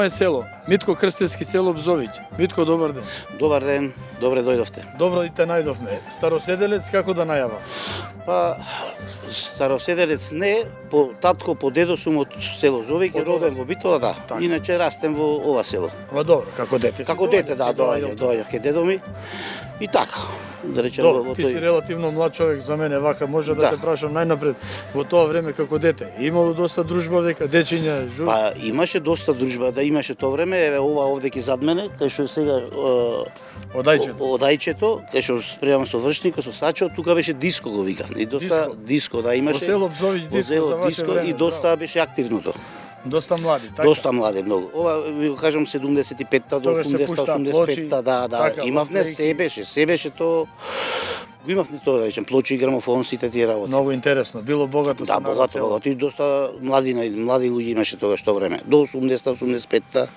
мое село, Митко Крстевски, село Бзовиќ. Митко, добар ден. Добар ден, добре дојдовте. Добро и те најдовме. Староседелец, како да најава? Па, староседелец не, по татко, по дедо сум од село Зовиќ, роден во Битола, да. Така. Иначе растем во ова село. Ма добро, како дете. Како дете, да, доаѓав ке дедо ми. И така, да речем Добро, во ти си тој. релативно млад човек за мене, вака може да Да. те прашам најнапред, во тоа време како дете, имало доста дружба дека дечиња, жур? Па имаше доста дружба, да имаше тоа време, еве ова овде ке зад мене, кај што сега Одајчето. Одајчето, кај што спремам со вршникот, со сачо, тука беше диско го викавме. И доста диско, да Во имаше. село Бзовиќ Во диско село за ваше диско време. и доста беше активното. Доста млади, така? Доста млади многу. Ова ви го кажам 75-та до Тогаш се 80-та, пушта 85-та, да, така, имавме, лотерејки. се беше то. Го имавме тоа, да речем, плочи, грамофон, сите тие работи. Многу интересно, било богато Да, со богато, богато и доста млади луѓе имаше тогаш тоа време. До 80-та, 85-та.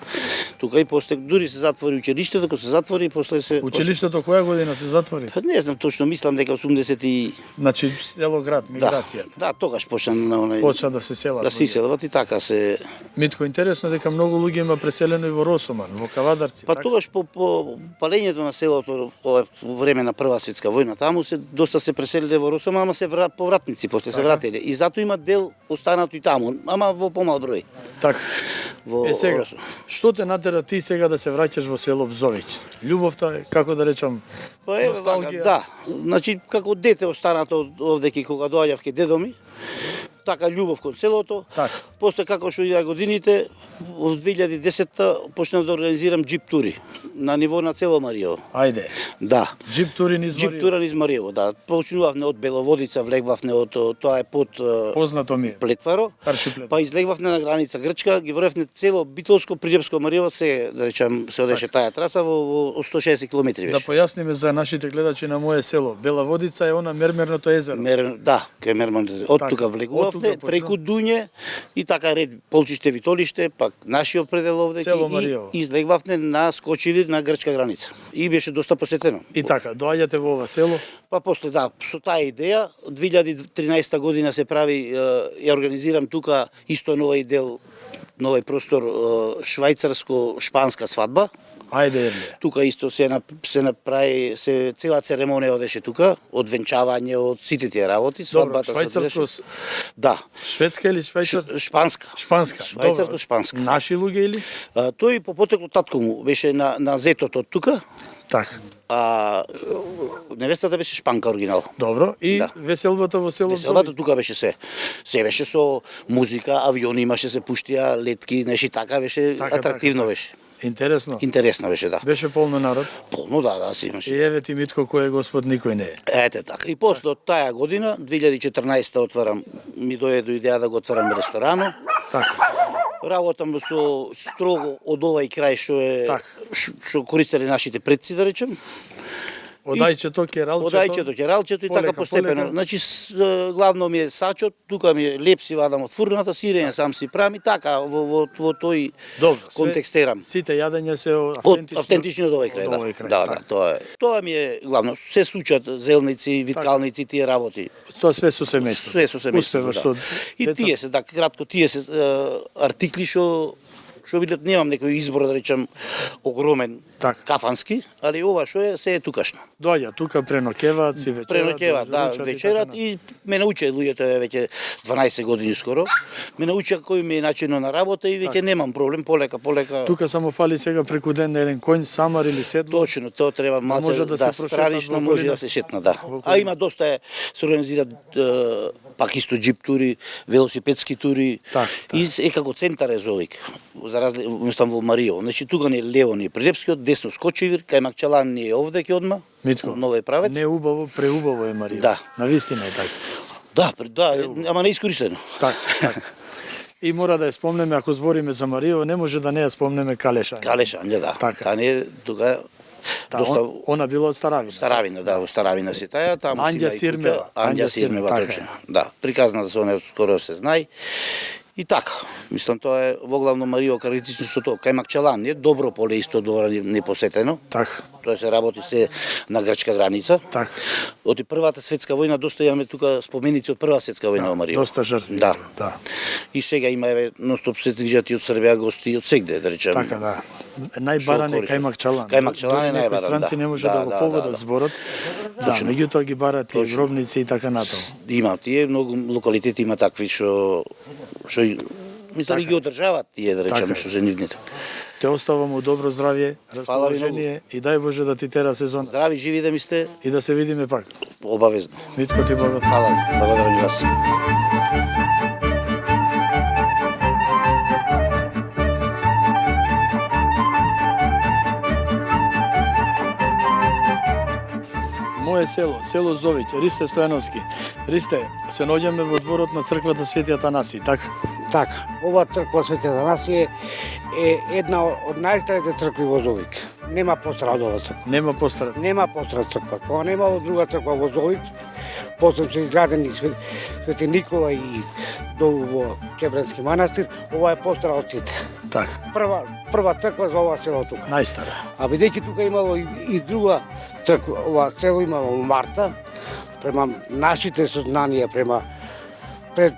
Тука и после дури се затвори училиштето, кога се затвори и после се Училиштето која година се затвори? Па не знам точно, мислам дека 80 и Значи село град, миграцијата. Да, тогаш почна на онај Почна да се селат. да се иселват и така се. Митко, интересно дека многу луѓе има преселено и во Росоман, во Кавадарци. Па така? тогаш по палењето на селото во време на Прва светска војна таму се доста се преселиле во Росоман, ама се повратници после се вратиле. И затоа има дел останато и таму, ама во помал број. Така. Во Сега, Росоман. што те натера ти сега да се враќаш во село Бзовиќ? Љубовта е, како да речам, Па е, носталгија? да. Значи како дете останато овде кога доаѓав ке дедо ми, така љубов кон селото. Така. После како што идеа годините, во 2010-та почнав да организирам џип тури на ниво на цело Мариево. Ајде. Да. Џип тури низ Џип Мариево. тура низ Мариево, да. Почнувавме од Беловодица, влегвавме од тоа е под Познато ми е. Плетваро, Карши па излегвавме на граница Грчка, ги врвевме цело Битолско, Прилепско, Мариево, се, да речам, се одеше таа траса во 160 километри Да беше. појасниме за нашите гледачи на мое село. Бела Водица е она мермерното езеро. Да, кај Мермон. Од Така, тука од влегувавме, тука преку Дуње и така ред Полчиште, Витолиште, пак нашиот предел овде Цело и Мариево. излегвавме на Скочивир на грчка граница. И беше доста посетено. И така, доаѓате во ова село. Па после да, со таа идеја 2013 година се прави ја организирам тука исто новај дел, новај простор швајцарско-шпанска свадба. Ајде, Ерле. Тука исто се направи цела церемонија одеше тука, од венчавање, од сите тие работи, Добро, свадбата се швајцарско, одеше. Да, шведска или швајцарска? шпанска. Шпанска. Швајцарско-шпанска. Добро. Наши луѓе или? Тој по потекло татко му беше на зетот од тука, Така. а невестата беше шпанка оригинал. Добро. И Да. веселбата во село Веселбата Бзовиќ? тука беше се. Се беше со музика, авиони имаше, се пуштија, летки, неши така беше, Така, атрактивно така. беше. Интересно. Интересно беше, да. Беше полно народ. Полно, да, си И имаше. еве ти Митко кој е Господ никој не е. Ете така. И после од таа година, 2014 отварам, ми дојде до идеја да го отварам ресторано. Така. Работам со строго од овај крај што е Така. што користеле нашите предци, да речем. Одајчето, кералчето. Одајчето, кералчето и така полека, постепено. полека. Значи главно ми е сачот, тука ми е леп си вадам од фурната, сирење сам си правам и така во тој Добро, контекстирам. Сите јадења се Од автентични од овој крај, од овој крај, да. Да, така. да, тоа е. Тоа ми е главно. Се сучат зелници, виткалници, тие работи. Тоа све со семејството. Све со семејството. Успеваш Да. со И деца. тие се, да, кратко, тие се артикли што видат, немам некој избор, да речем, огромен, Така. кафански, али ова што е, се е тукашно. Доаѓа тука преноќеваат си вечерат. Преноќеваат, да, ручат и вечерат така и ме научија луѓето е веќе 12 години скоро. Ме научија кој ми е начинот на работа и веќе немам проблем, полека. Тука само фали сега преку ден на еден конј, самар или седло. Точно, тоа треба малце може да се прошетат странично во може околина. да се шетна, да. Во А има доста се организираат пак исто џип тури, велосипедски тури. Так. И е како центар е Зовик. За разлика мислам во Мариево. Значи тука не е лево ни Прилепскиот, десно Скочивир, кај Макчалан ни е овде ќе одма. Митко, Новој правец. не убаво, преубаво е Марија. Да. Навистина е така. Да, ама не искористено. Така, така. И мора да ја спомнеме, ако збориме за Мариево, не може да не ја спомнеме Калеша. Калешање, да. Така. Таа не е тука доста Она било од Старавина. Старавина, да, во Старавина си таја, таму Анѓа си Сирмева. Анѓа Анѓа Сирмева, Сирмева, точно. Да, приказната со неа скоро се знај. И така, мислам тоа е во главно Марио карактеристично со тоа. Кај Макчалан е добро поле исто добро непосетено. Така, Тоа се работи се на грчка граница. така. Од Првата светска војна доста имаме тука споменици од Прва светска војна во Марио. Доста жртви. Да. Да. И сега има еве ностоп се движат и од Србија гости и од сегде, да речеме. Така, да. Најбаран е користи? кај Макчалан. Кај Макчалан е Некои најбаран, странци да. не може Да, да го да, поведат да. зборот. Да, Точно. меѓутоа ги барат и Точно. гробници и така натаму. Има тие многу локалитети има такви што мислам и ги одржаваат тие, да речеме, Така. што се нивните. Те оставам у добро здравје, Фала ви расположение и дај Боже да ти тера сезон Здрави, живи да ми сте, и да се видиме пак. обавезно. Митко ти благодарам. Фала ви, благодарам и вас. Мое село, село Зовиќ, Ристе Стојановски. Ристе, се наоѓаме во дворот на црквата Свети Атанаси, така? Така, ова црква Свети Атанаси е една од најстарите цркви во Зовиќ. Нема постара од ова црква. Нема постарат. Нема постара црква. Кога немало друга црква во Зовиќ, после се изградени Свети Никола и долу во Чебренски манастир, ова е постара од сите. Така, Прва црква за ова село тука. најстара. А бидејќи тука имало и друга црква, ова село имало Марта, према нашите сознанија, пред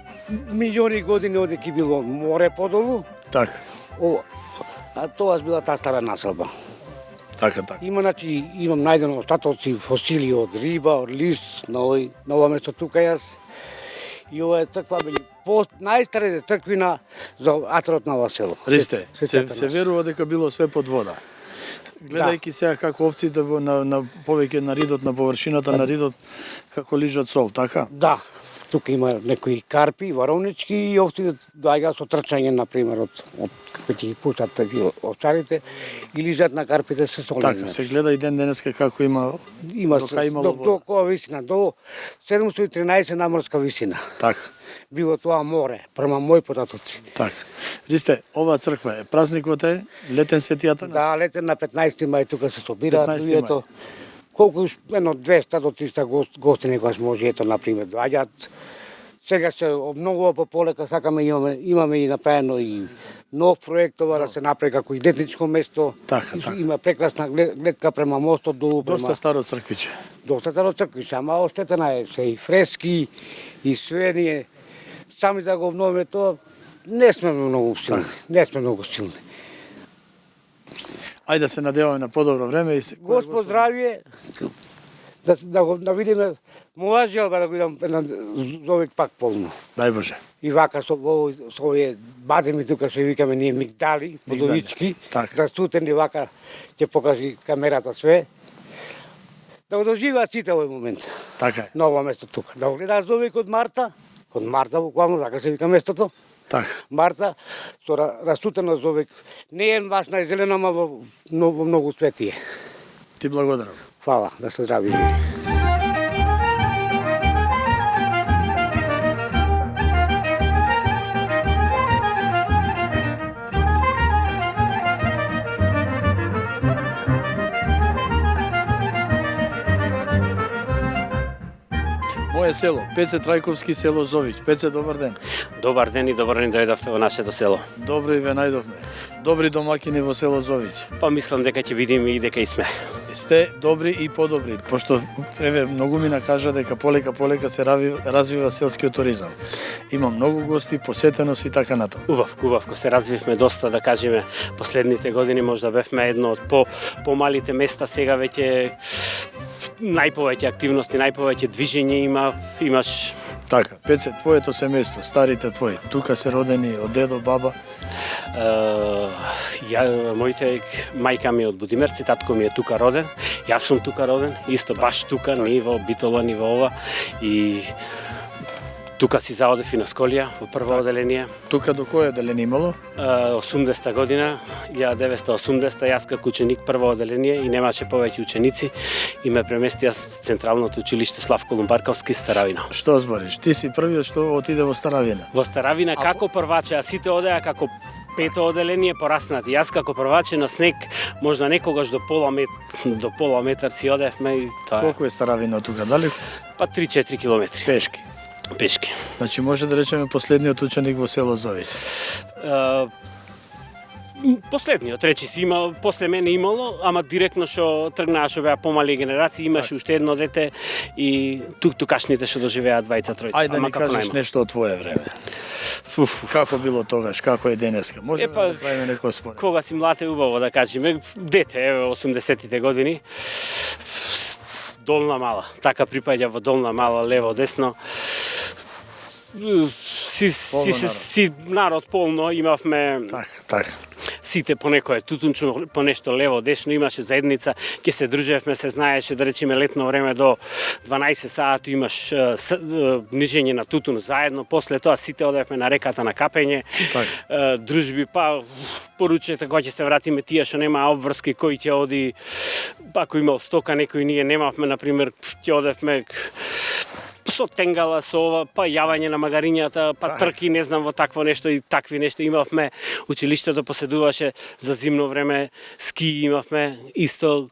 милиони години одеќе било море подолу, Така, а тоа била таа стара населба. така, така. Имам најдено остатоци фосили од риба, од лист, на ова место тука јас. И ова е црква меѓу најстарите цркви за атерот на ова село. Ристе, Свети се Атанас. верува дека било све под вода. Гледајќи сега како овците на повеќе на ридот, на површината на ридот, како лижат сол, така? Да, тука има некои карпи, варовнички и овците доаѓаат со трчање, например, од како ќе ги пуштат овцарите и лижат на карпите се солени. Така, се гледа и ден денеска како има дока имало вода. до која висина, до 713 наморска висина. Така, Било тоа море, према мој податоци. така. Ристе, ова црква е празникот е летен Свети Атанас. Да, летен на 15 мај тука се собираат 15 луѓето. Колку едно 200 до 300 гости некојаш може ето на пример доаѓаат. Сега се обновува полека, сакаме имаме и направено и нов проект ова да се направи како и детничко место. Така, така. Има прекрасна гледка према мостот долу према. Доста старо црквиче. Доста старо црквиче, ама оштетена е се и фрески и све ние сами да го обновиме тоа не сме многу силни. Не сме многу силни. Ајде да се надеваме на подобро време и се... Господ здравје, да видиме моја желба да го видам на Зовиќ пак полно. Дај Боже. И вака со овие бадеми тука што викаме ние мигдали, подовички, Така. расцутени вака ќе покажи камерата све. Да го доживеат сите овој момент. Така е. На ова место тука. Да го гледаат Зовиќ од Марта буквално така се вика местото. Така. Марта со расцутено Зовиќ. Не е баш најзелено, ама во многу светие. Ти благодарам. Фала, да се здрави. Мое село, Пеце Трајковски, село Зовиќ. Пеце, добар ден. Добар ден и добар ден дојдовте во нашето село. Добро и ве најдовме. Добри домакини во село Зовиќ. Па мислам дека ќе видиме и дека и сме. Сте добри и подобри, пошто еве многу мина кажа дека полека се развива селскиот туризам. Има многу гости, посетеност и така натаму. Убав, ко се развивме доста, да кажеме, последните години можда бевме едно од помалите места, сега веќе најповеќе активности, најповеќе движење имаш. Така, Пеце, твоето семејство, старите твои, тука се родени од дедо, баба. Моите мајка ми е од Будимерци, татко ми е тука роден, јас сум тука роден, исто баш тука, ни во Битола, ни во ова, и тука си заодев и на Сколија, во прво оделение. Тука до кој оделение имало? 80 година, 1980, јас како ученик прво оделение и немаше повеќе ученици и ме преместија Централното училиште Славко Лумбарковски Старавина. Што збориш? Ти си првиот што отиде во Старавина. Во Старавина како прваче, а сите одеа како пето оделение пораснати. Јас како прваче на снег, можда некогаш до пола метар си одевме и тоа. Колку е Старавина од тука? Далеко? Па 3-4 километри. Пешки. Пешки. Значи може да речеме последниот ученик во село Зовиќ. Последниот, речи си, има, после мене имало, ама директно што тргнаа, што беа помали генерации, имаше уште едно дете и тукашните што доживеа двајца, тројца. Ајде да ни кажеш нешто од твое време. Како било тогаш, како е денеска? Можеме да правиме некој според? Кога си млад е убаво да кажеме, дете, 80-тите години, Долна Мала, така припаѓа во Долна Мала, лево, десно. Си народ полно, имавме така. Сите по некое тутунчо, по нешто лево, десно, имаше заедница, ќе се дружевме, се знаеше, да речеме летно време до 12 сати имаш нижење на тутун заедно, после тоа сите одевме на реката на капење, дружби, па поручете кога ќе се вратиме тие што нема обврски, кој ќе оди, ако имал стока, некој ние немавме, например, ќе одевме со тенгала, со ова, па јавање на магарињата, па трки, не знам, во такво нешто и такви нешто имавме. Училиштето поседуваше за зимно време, ски имавме, исто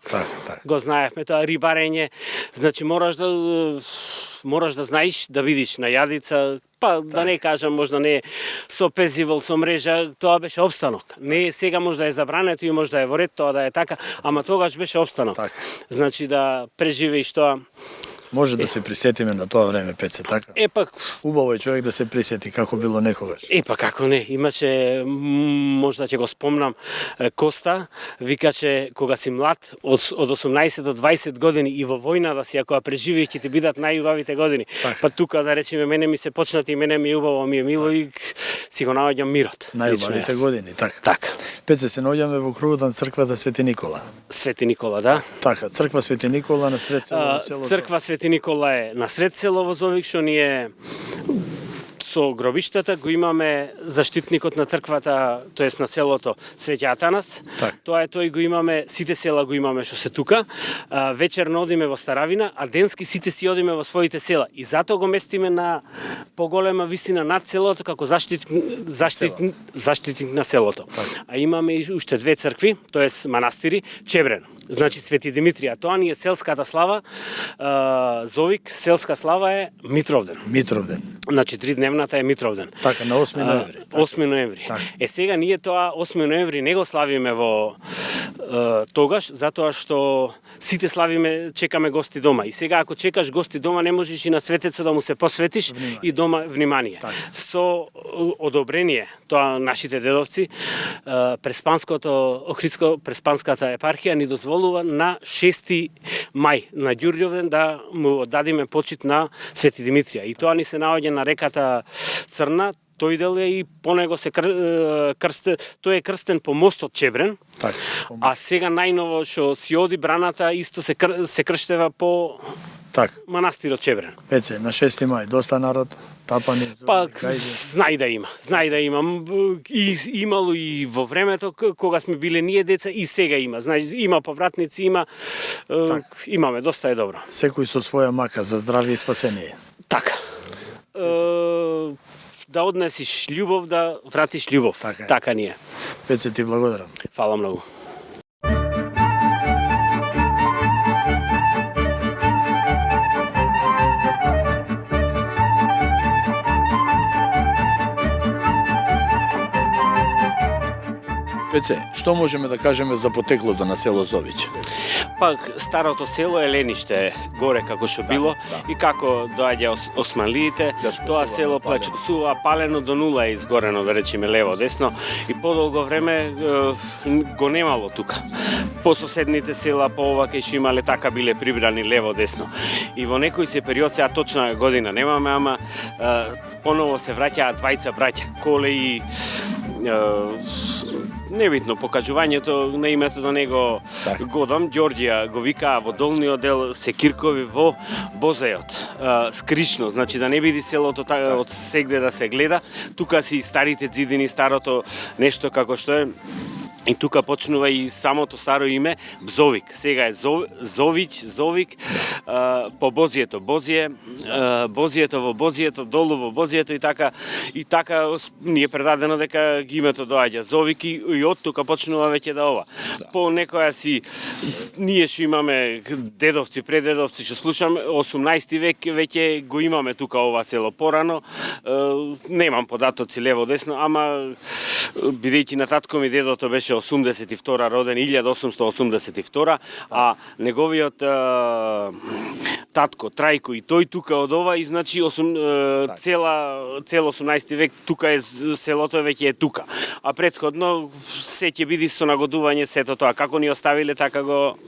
го знаевме тоа, рибарење. Значи мораш да знаеш, да видиш на јадица, па да не кажам, можда не со пезивол, со мрежа, тоа беше опстанок. Не сега може да е забрането и може да е во ред тоа да е така, ама тогаш беше опстанок. Значи да преживееш тоа. Може да се присетиме на тоа време, Пеце, така? Убаво е човек да се присети како било некогаш. Како не, имаше, можда ќе го спомнам, Коста, викаше, кога си млад, од 18 до 20 години и во војна да си, ако ја преживееш, ќе ти бидат најубавите години. Па тука, да речеме, мене ми се почнати и мене ми е убаво, ми е мило и си го наоѓам мирот. Најубавите години, така. Така. Пеце, се наоѓаме во кругот на црквата Свети Никола. Свети Никола, да. Така, црква Свети Никола на сред село. Црква Свети Никола е на сред село во Зовиќ, што ние со гробиштата го имаме заштитникот на црквата, тоест на селото Свети Атанас. Тоа е тој го имаме, сите села го имаме што се тука. Вечерно одиме во Старавина, а денски сите си одиме во своите села. И затоа го местиме на поголема висина над селото како заштитник на селото. А имаме и уште две цркви, тоест манастири, Чебрен. Значи Свети Димитрија, тоа ни е селската слава, Зовик, селска слава е Митровден. Значи 3-дневната е Митровден. Така, на 8 ноември. 8 ноември. Сега ние тоа 8 ноември не го славиме во тогаш, затоа што сите славиме, чекаме гости дома. И сега ако чекаш гости дома, не можеш и на светецот да му се посветиш и дома внимание. Со одобрение, тоа нашите дедовци, Преспанската епархија ни дозволува на 6 мај, на Ѓурѓовден, да му дадиме почит на Свети Димитрија. И тоа ни се наоѓа на реката Црна, тој дел е и по него се крстен, тој е крстен по мостот Чебрен. А сега најново што си оди браната исто се крштева по манастирот Чебрен. Пеце, на 6 мај доста народ, тапани, знај да има. И имало и во времето кога сме биле ние деца и сега има. Знаеш, има повратници, имаме, доста е добро. Секој со своја мака за здравје и спасение. Така. Да однесиш љубов, да вратиш љубов. Така ни е. Пеце, ти благодарам. Фала многу. Пеце, што можеме да кажеме за потеклото на село Зовиќ? Пак старото село е лениште горе како што било и како доаѓа османлиите, тоа село плачкосува, палено до нула е изгорено, да речеме лево десно и подолго време го немало тука. По соседните села по ова кај што имале така биле прибрани лево десно. И во некој се период, сега точна година немаме, ама поново се враќаат двајца браќа, Коле и небитно, покажувањето на името на него годам, Ѓорѓија го викаа во долниот дел Секиркови во Бозајот. Скришно, значи да не биде селото од сегде да се гледа, тука си старите ѕидини, старото нешто како што е И тука почнува и самото старо име Бзовик. Сега е Зовик, по Бозието, Бозието во Бозието, долу во Бозието и така ни е предадено дека името доаѓа Зовик и од тука почнува веќе да ова. По некоја си ние што имаме дедовци, предедовци што слушаме 18 век веќе го имаме тука ова село. Порано немам податоци лево десно, ама бидејќи на татко ми дедото беше 82 роден, 1882, а неговиот татко Трајко и тој тука од ова и значи цел 18 век тука е селото веќе е тука. А претходно се ќе биде со нагодување сето тоа како ни оставиле така го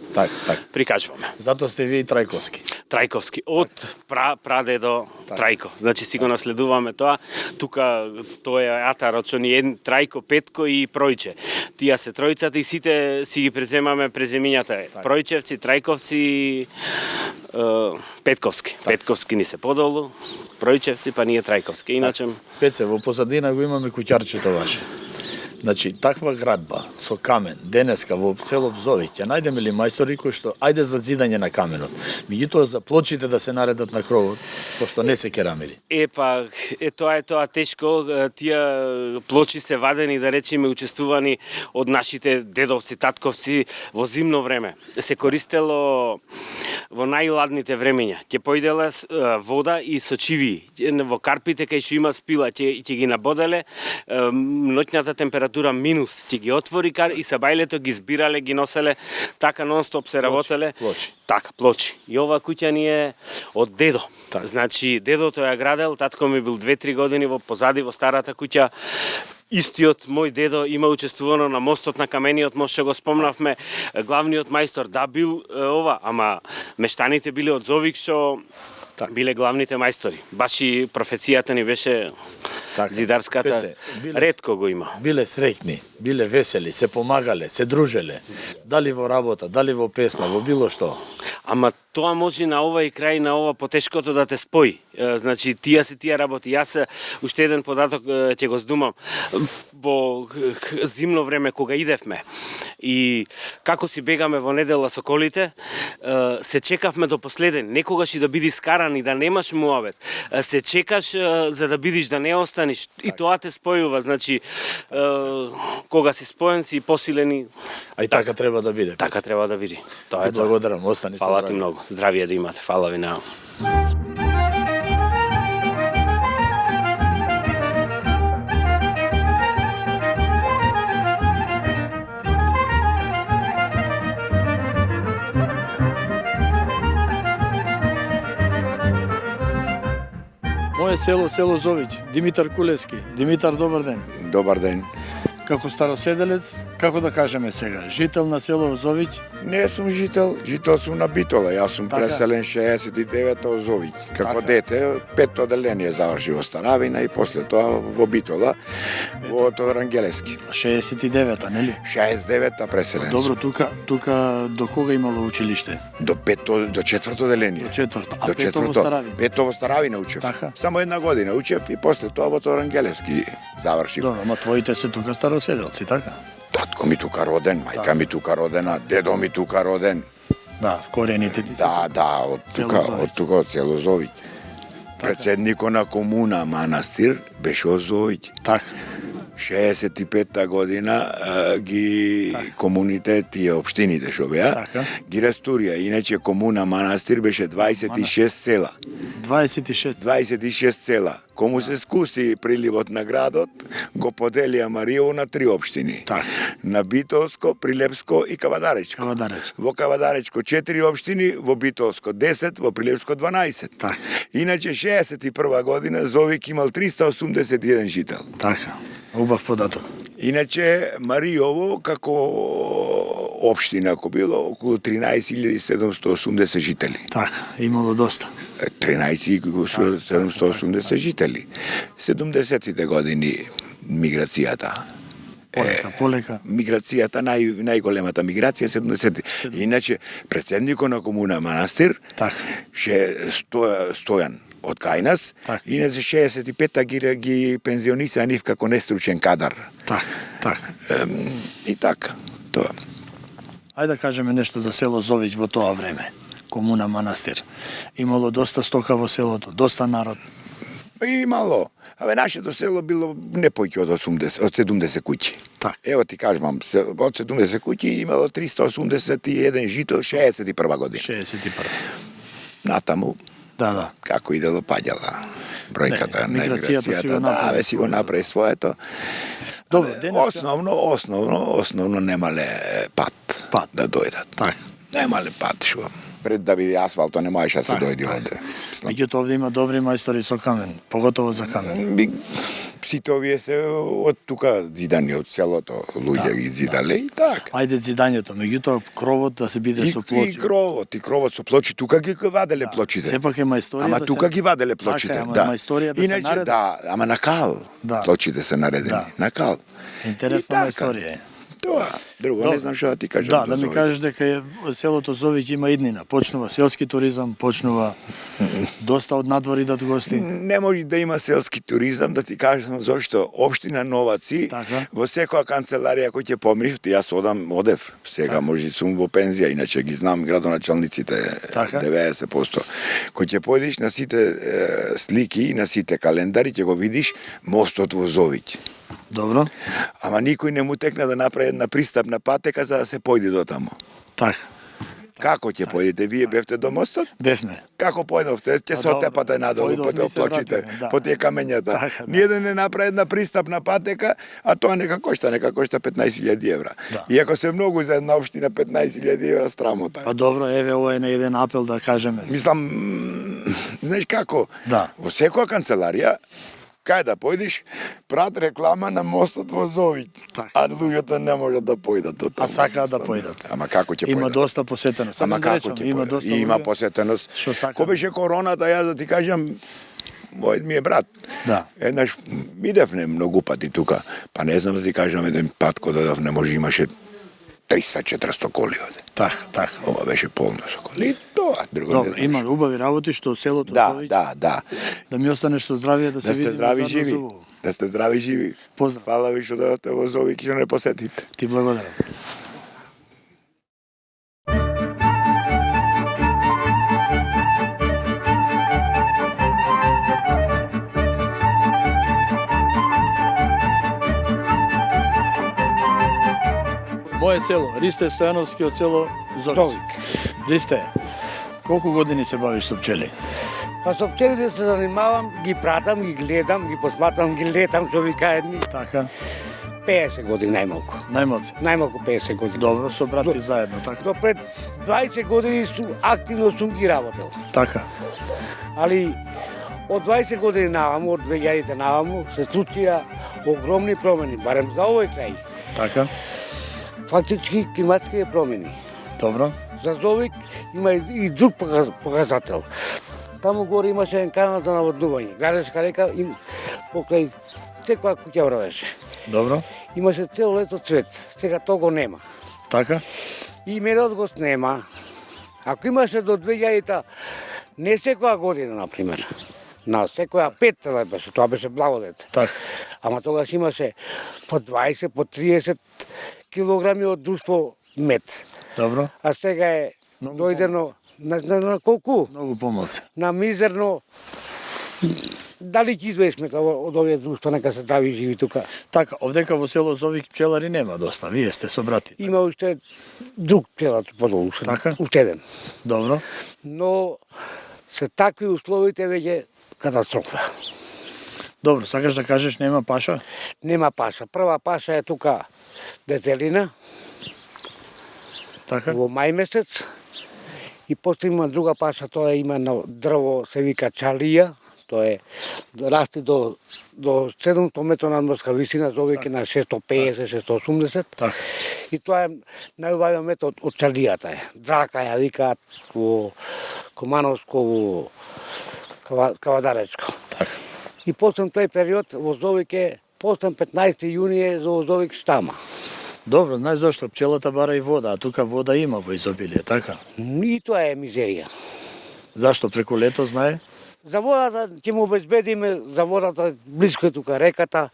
прикажуваме. Затоа сте вие Трајковски. Трајковски од прадедо Трајко. Значи си го наследуваме тоа. Тука тоа е атарот што ни е Трајко, Петко и Пројче. Тие се тројцата и сите си ги преземаме преземињата. Пројчевци, Трајковци, Петковски. Петковски ни се подолу, Пројчевци, па ние Трајковски. Иначе Пеце, во позадина го имаме куќарчето ваше. Значи, таква градба со камен, денеска во село Бзовик, ќе најдеме ли мајстори кои што ајде за зидање на каменот, меѓутоа за плочите да се наредат на кровот, пошто не се керамели. Тоа е тешко, тие плочи се вадени, да речеме, учествувани од нашите дедовци, татковци во зимно време. Се користело во најладните времења. Ќе појдела вода и сочиви. Во карпите кај што има спила, ќе ги набоделе, ноќната температура минус, ќе ги отвори и са бајлето ги збирале, ги носеле, така нон-стоп се работеле. Плочи. Така, плочи. И ова куќа ни е од дедо. Так. Значи, дедото ја градел, татко ми бил 2-3 години позади во старата куќа. Истиот мој дедо има учествувано на мостот на камениот мост, што го спомнавме, главниот мајстор бил ова, ама мештаните биле од Зовик што биле главните мајстори. Баш и профецијата ни беше зидарската, ретко го има. Биле среќни, биле весели, се помагале, се дружеле, дали во работа, дали во песна, во било што. Ама тоа може на ова и крај на ова потешкото да те спои. Значи, тие работи. Јас уште еден податок ќе го здумам. Во зимно време кога идевме и како си бегаме во недела со колите, се чекавме до последен. Некогаш и да биди скаран и да немаш муавет. Се чекаш за да бидиш да не останеш. И тоа те спојува. Значи, кога си споен си посилен и... А и така треба да биде. Така треба да биде. Тоа е тоа. Благодарам, остани со Фала ти многу. Здравие да имате. Фала ви на... Моje село Зович, Димитар Кулевски. Димитар, добар ден. Добар ден. Како староседелец, како да кажеме сега, жител на село Зович? Не сум жител сум на Битола. Јас сум преселен 69-та од Зович. Како дете, 5-то оделение заврши во Старавина и после тоа во Битола, во Тодорангелевски. 69-та, нели? 69-та преселен. Добро, тука до кога имало училиште? До 4-то оделение. До 4-то. А 5-то во Старавина? 5-то во Старавина учев. Така? Само една година учев и после тоа во Тодорангелевски завршив. Добро, ама твоите се тука староседелци, така? Татко ми тука роден, мајка ми тука родена, дедо ми тука роден. Да, корените ти се. Да, од тука од село Зович. Председникот на комуна Манастир беше од Зович. Така. 65-та година ги комуните, тие општините што беа, ги рестурија. Иначе комуна Манастир беше 26 села. 26 села. Кому се скуси приливот на градот, го поделија Маријево на 3 општини. На Битолско, Прилепско и Кавадаречко. Во Кавадаречко 4 општини, во Битолско 10, во Прилепско 12. Иначе 61 година Зовик имал 381 жител. Така. Убав податок. Иначе Маријово како општина ако било околу 13.780 жители. Така, имало доста. 13.780 жители. 70-тите години миграцијата. Полека. Миграцијата, најголемата миграција 70-ти. Иначе, председникот на комуна Манастир, Стојан, од кај нас, Так. иначе 65-та ги пензиониса нив како нестручен кадар. Так. И така, тоа. Ајде да кажеме нешто за село Зовиќ во тоа време. Комуна Манастир. Имало доста стока во селото, доста народ. Имало. Нашето село било не поќе од 70 куќи. Так. Ево ти кажувам, од 70 куќи имало 381 жител 61 година. 61. Натаму, Да. како идело паѓала бројката Не, на миграцијата си го направи си го направи своето. Добро, денеска... Основно немале пат да дојдат. Так. Немале пат што пред да биде асфалто не можеше да се дојде овде. Меѓутоа овде има добри мајстори со камен, поготово за камен. Сите овие се од тука зидани, од селото луѓе ги зидале и така. Ајде зидањето, меѓутоа кровот да се биде со плочи. И кровот со плочи, тука ги ваделе плочите. Сепак е мајсторија Ама да тука се... ги ваделе плочите, Така, да. ама мајсторија да се Иначе, нареди. да, ама на кал плочите се наредени, Да. на кал. Интересна мајсторија е. Тоа, друго не знам што да ти кажам. Да, да ми Зовиќ. кажеш дека селото Зовиќ има иднина. Почнува селски туризам, почнува доста од надвор идат гости. Не може да има селски туризам, да ти кажам зошто општина Новаци, Така. во секоја канцеларија кој ќе помрив, јас одев, сега може сум во пензија, иначе ги знам градоначалниците Така. 90%. Кој ќе појдеш на сите слики, на сите календари, ќе го видиш мостот во Зовиќ. Добро? Ама никој не му текна да направи една пристапна патека за да се појде до таму. Така. Како ќе појдете? Вие бевте до мостот? Бевме. Како појдовте? Ќе се добро, отепате надолу по појдовме и се плочите, вратиме, да. по тие камењата. Така, да. Ниеден не направи една пристапна патека, а тоа нека кошта 15.000 евра. Да. Иако се многу за една општина 15.000 евра страмота. Па добро, еве ова е на еден апел да кажеме. Мислам, знаеш како? Да. Во секоја канцеларија кај да појдеш, прат реклама на мостот во Зовиќ. Така. А луѓето не можат да појдат до таму. А сакаат да појдат. Ама како ќе Има појдат? доста посетеност. Ама Сакам да како речам, ќе има појдат? доста Има луѓе посетеност. што сакаат. Ко беше короната, јас да ти кажам, мојот ми е брат. Да. Еднаш идевне многу пати тука, па не знам да ти кажам еден пат кога додавне може имаше 300-400 коли овде. Така. Ова беше полно со коли. И тоа, друго Добро, не има знам. убави работи што селото Да, Зовиќ, да. да ми остане што здравје да се Да сте видиме здрави заедно живи. за убаво. Да сте здрави живи. Поздрав. Фала ви што дојдовте во Зовиќ и што не посетите. Ти благодарам. Моje село, Ристе Стојановски од село Зовиќ. Ристе, колку години се бавиш со пчели? Па со пчелите се занимавам, ги пратам, ги гледам, ги посматрам, ги летам, што вика едни. Така, 50 години најмалку. најмалце. Најмалку 50 години. Добро, со брати заедно, така. До пред 20 години активно сум ги работел. Така. Али од 20 години наваму, од 2000 наваму, се случија огромни промени, барем за овој крај. Така. Фактички климатски промени. Добро. За Зовиќ има и друг показател. Таму горе имаше еден канал за наводнување. Градешка река и покрај секоја куќа врвеше. Добро. Имаше цело лето цвет. Сега тоа го нема. Така. И медот го снема. Ако имаше до 2000-та, не секоја година, например, на секоја 5 беше, тоа беше благодет. Така. Ама тогаш имаше по 20, по 30 килограми од друштво мед. Добро. А сега е Многу дојдено на колку? Многу помалце. На мизерно. Дали ќе извесме од овие друштва, нека се дави живи тука. Така, овдека во село Зовиќ пчелари нема доста. Вие сте со братите. Има уште друг пчелар подолу. Така? Уште еден. Добро. Но се такви условите веќе катастрофа. Добро, сакаш да кажеш нема паша? Нема паша. Прва паша е тука Детелина Така. во мај месец. И после има друга паша, тоа има на дрво, се вика чалија. Тоа е расти до 700 метра надморска висина, зовеќе на 650-680. Така. И тоа е најубавиот мед од чалијата е. Драка ја викаат во Комановско, во Кавадаречко. Така. И после тој период во Зовиќе, после 15 јуни е за Зовиќ штама. Добро, знаеш зашто? Пчелата бара и вода, а тука вода има во изобилие, така? И тоа е мизерија. Зашто? Преку лето, знае? За водата ќе му обезбедиме, за водата близко е тука реката.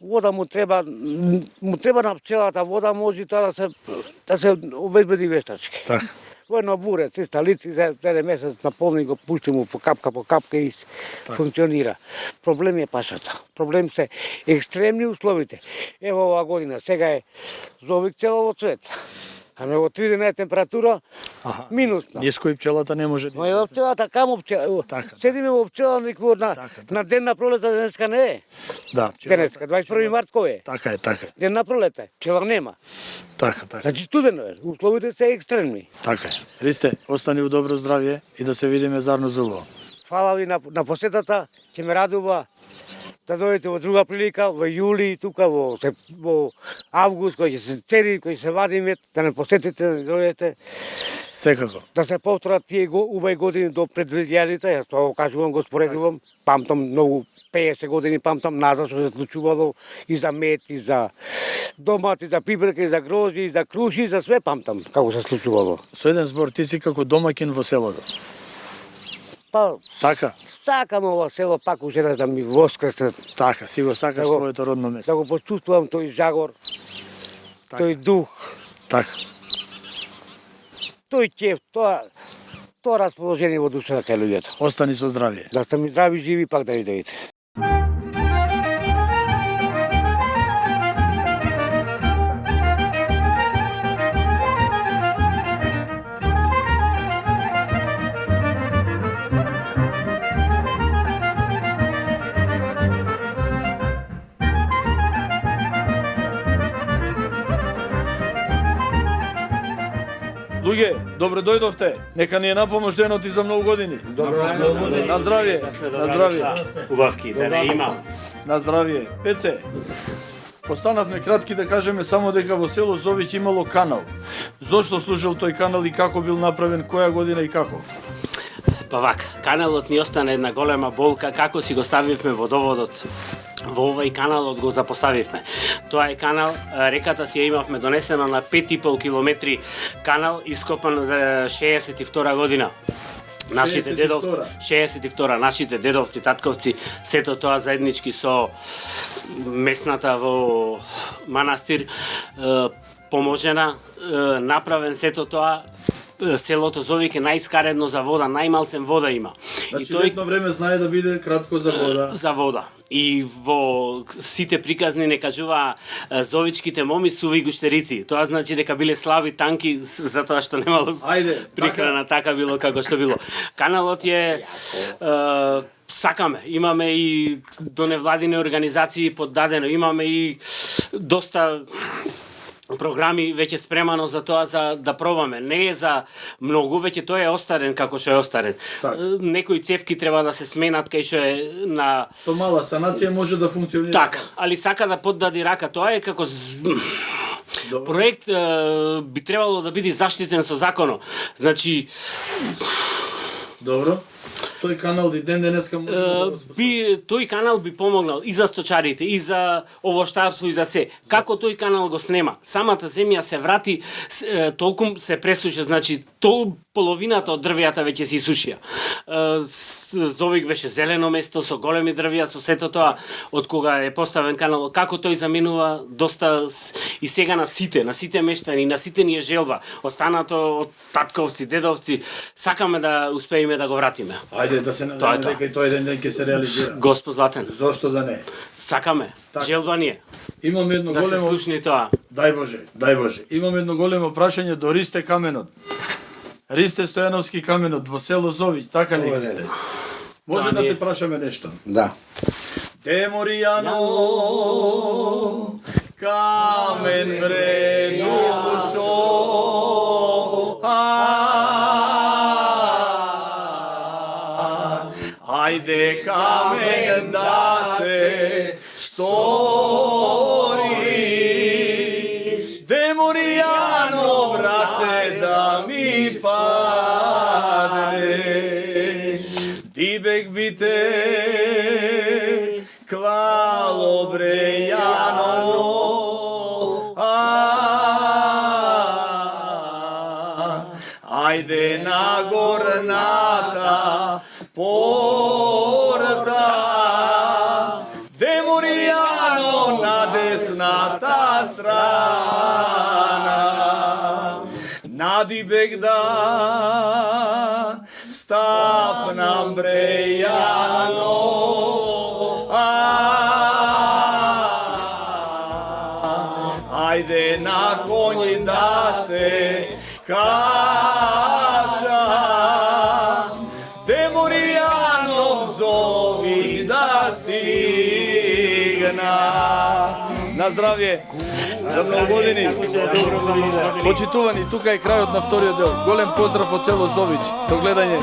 Вода му треба на пчелата вода, може тоа да се обезбеди вештачки. Така. Во едно буре, 300 литри, за еден месец наполни го, пусти му по капка и функционира. Проблем е пашата. Проблем се екстремни условите. Ево оваа година, сега е зовик цело цвет. Аме во 3 дена е температура минусна. Ниско и пчелата не може да Но е пчелата, камо пчела? Седиме во пчеланик на ден на пролета, денеска не е. Да, Денеска, 21 март кој е? Така е. Ден на пролета е, пчела нема. Така. Значи студено е, условите се екстремни. Така е. Ристе, остани у добро здравје и да се видиме зарно за убаво. Фала ви на посетата, ќе ме радува да дојдете во друга прилика, во јули, тука во август, кој ќе се цери, кој ќе се вади мед, да не посетите, да дојдете. Секако. Да се повторат тие убави години до пред 2000-та, јас тоа го кажувам, го споредувам, памтам многу 50 години, памтам назад што се случувало и за мед, и за домат, и за пипрека, и за грозди, и за круши, и за све памтам како се случувало. Со еден збор, ти си како домакин во селото. Па, Така? сакам ова село пак уште да ми воскресне, Така, си го сакаш своето родно место. да го почувствувам тој жагор, тој дух, Така. тој ќеф, тоа расположение во душата кај луѓето. Остани со здравје. Да сте ми здрави, живи, пак да ни дојдете. Луѓе, добро дојдовте. Нека ни е напомош денот и за многу години. На здравје. На здравје. Убавки, да не имам. На здравје. Пеце. Останавме кратки да кажеме само дека во село Зовиќ имало канал. Зошто служел тој канал и како бил направен, која година и како? Па вака, каналот ни остана една голема болка, како си го ставивме водоводот во овај каналот го запоставивме. Тоа е канал, реката си ја имавме донесена на 5,5 километри канал, ископан 62 година. Нашите дедовци, 62, нашите дедовци, татковци, сето тоа заеднички со местната во манастир поможена, направен сето тоа. Селото Зовик е најскаредно за вода, најмалцен вода има. Значи, летно време знае да биде кратко за вода. За вода. И во сите приказни не кажува зовичките моми суви гуштерици. Тоа значи дека биле слаби, танки, затоа што немало прихрана, така било како што било. Каналот е сакаме, имаме и до невладини организации поддадено, имаме и доста програми веќе спремано за тоа за да пробаме. Не е за многу, веќе тоа е остарен како што е остарен. Некои цевки треба да се сменат кај што е на Со мала санација може да функционира. Така, али сака да поддади рака, тоа е како проект би требало да биде заштитен со законот. Значи Добро. Тој канал и ден денеска може да тој канал би помогнал и за сточарите, и за овоштарство, и за се. Како тој канал го снема? Самата земја се врати, толку се пресуша, значи половината од дрвијата веќе се исушија. Зовик беше зелено место со големи дрвја, со сето тоа од кога е поставен канал, како тој заменува доста и сега на сите мештани, на сите ни е желба, останато од татковци, дедовци, сакаме да успееме да го вратиме. Ајде да се надеваме дека и тој ден ќе се реализира. Господ Златен. Зошто да не? Сакаме. Желба ни е. Имам едно да големо се слушни тоа. Дај Боже. Имам едно големо прашање до Ристе Каменот. Ристе Стојановски Каменот во село Зовиќ, така ли Ристе? Може да те прашаме нешто? Да. Деморијано камен вредушо ајде камен да се стори Деморијано браце да ми падне Дибек бите клало брејано ајде на горната порта, Демуријано на десната страна. Надибег да стапнам Брејано, ајде на коњи да се кача, Демуријанов зови да стигна. На здравје, за многу години. Почитувани, тука е крајот на вториот дел. Голем поздрав од село Зович. До гледање.